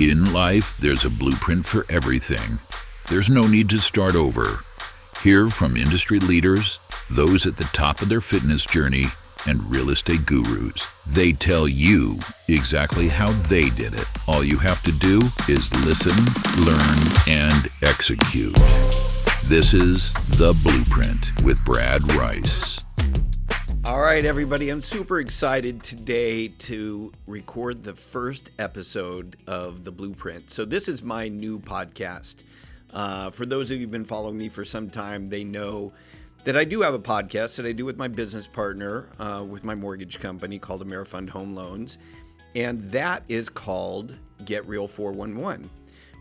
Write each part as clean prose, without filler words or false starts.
In life, there's a blueprint for everything. There's no need to start over. Hear from industry leaders, those at the top of their fitness journey, and real estate gurus. They tell you exactly how they did it. All you have to do is listen, learn, and execute. This is The Blueprint with Brad Rice. All right, everybody, I'm super excited today to record the first episode of The Blueprint. So this is my new podcast. For those of you who've been following me for some time, they know that I do have a podcast that I do with my business partner, with my mortgage company called AmeriFund Home Loans. And that is called Get Real 411,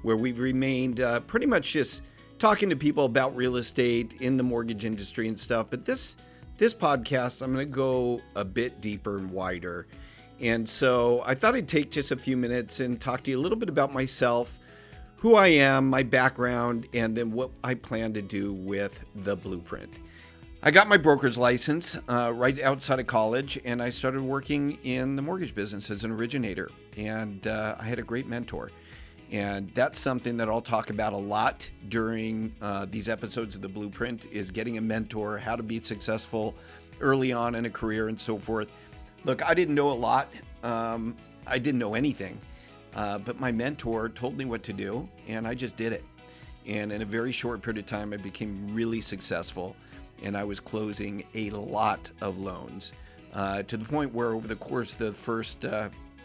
where we've remained pretty much just talking to people about real estate in the mortgage industry and stuff. But this podcast, I'm going to go a bit deeper and wider. And so I thought I'd take just a few minutes and talk to you a little bit about myself, who I am, my background, and then what I plan to do with The Blueprint. I got my broker's license right outside of college, and I started working in the mortgage business as an originator. And I had a great mentor. And that's something that I'll talk about a lot during these episodes of The Blueprint, is getting a mentor, how to be successful early on in a career and so forth. Look, I didn't know a lot. I didn't know anything. But my mentor told me what to do, and I just did it. And in a very short period of time, I became really successful, and I was closing a lot of loans to the point where over the course of the first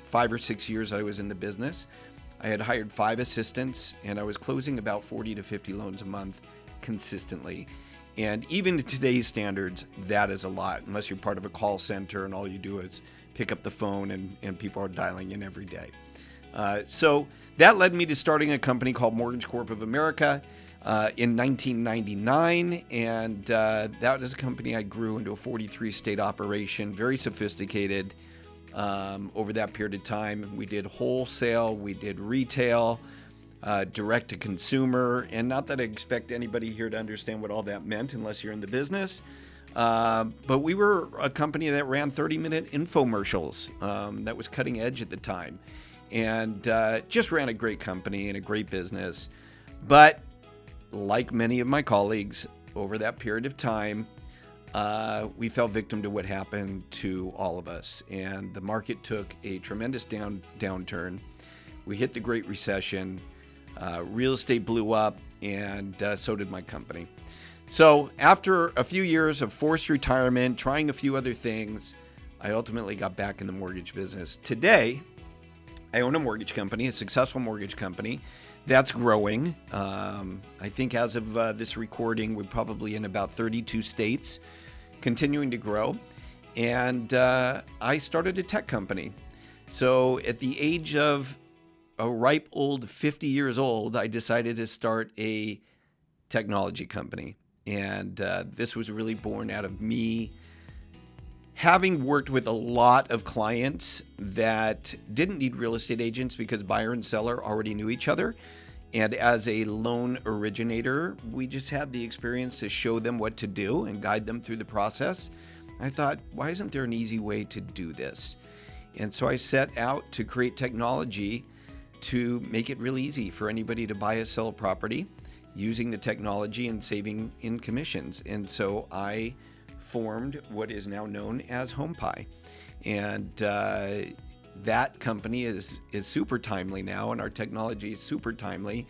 5 or 6 years I was in the business, I had hired 5 assistants, and I was closing about 40 to 50 loans a month consistently. And even to today's standards, that is a lot, unless you're part of a call center and all you do is pick up the phone and people are dialing in every day. So that led me to starting a company called Mortgage Corp of America in 1999. And that was a company I grew into a 43-state operation, very sophisticated. Over that period of time, we did wholesale, we did retail, direct to consumer, and not that I expect anybody here to understand what all that meant unless you're in the business, but we were a company that ran 30-minute infomercials that was cutting edge at the time, and just ran a great company and a great business. But like many of my colleagues over that period of time, we fell victim to what happened to all of us, and the market took a tremendous downturn. We hit the Great Recession, real estate blew up, and so did my company. So after a few years of forced retirement, trying a few other things, I ultimately got back in the mortgage business. Today, I own a mortgage company, a successful mortgage company that's growing. I think as of this recording, we're probably in about 32 states, continuing to grow. And I started a tech company. So at the age of a ripe old 50 years old, I decided to start a technology company. And this was really born out of me having worked with a lot of clients that didn't need real estate agents because buyer and seller already knew each other. And as a loan originator, we just had the experience to show them what to do and guide them through the process. I thought, why isn't there an easy way to do this? And so I set out to create technology to make it really easy for anybody to buy or sell a property using the technology and saving in commissions. And so I formed what is now known as HomePie. And that company is super timely now, and our technology is super timely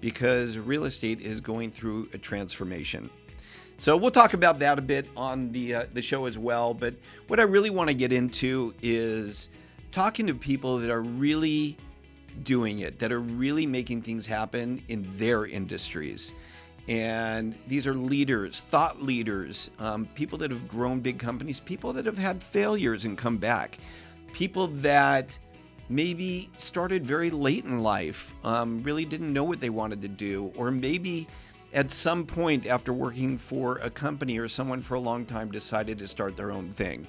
because real estate is going through a transformation. So we'll talk about that a bit on the show as well. But what I really want to get into is talking to people that are really doing it, that are really making things happen in their industries. And these are leaders, thought leaders, people that have grown big companies, people that have had failures and come back. People that maybe started very late in life, really didn't know what they wanted to do, or maybe at some point after working for a company or someone for a long time decided to start their own thing.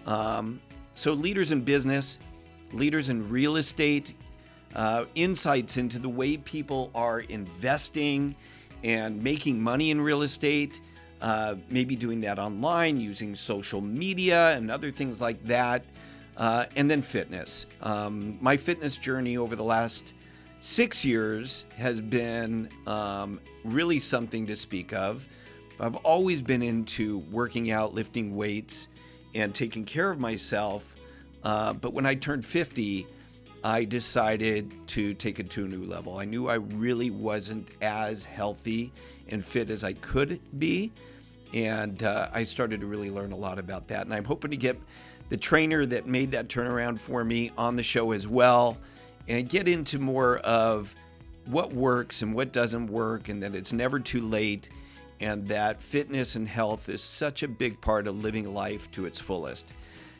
So leaders in business, leaders in real estate, insights into the way people are investing and making money in real estate, maybe doing that online, using social media and other things like that. And then fitness. My fitness journey over the last 6 years has been really something to speak of. I've always been into working out, lifting weights, and taking care of myself. But when I turned 50, I decided to take it to a new level. I knew I really wasn't as healthy and fit as I could be. And I started to really learn a lot about that. And I'm hoping to get the trainer that made that turnaround for me on the show as well, and get into more of what works and what doesn't work, and that it's never too late, and that fitness and health is such a big part of living life to its fullest.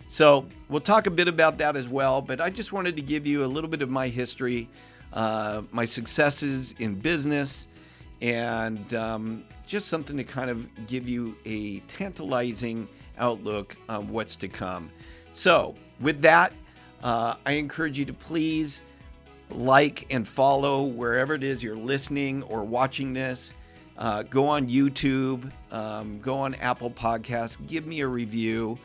So we'll talk a bit about that as well, but I just wanted to give you a little bit of my history, my successes in business, and just something to kind of give you a tantalizing outlook on what's to come. So with that, I encourage you to please like and follow wherever it is you're listening or watching this. Go on YouTube, go on Apple Podcasts, give me a review.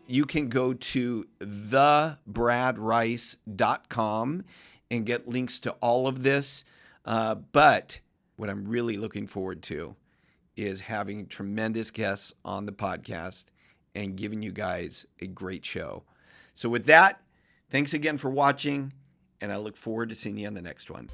You can go to thebradrice.com and get links to all of this. But what I'm really looking forward to is having tremendous guests on the podcast and giving you guys a great show. So with that, thanks again for watching, and I look forward to seeing you on the next one.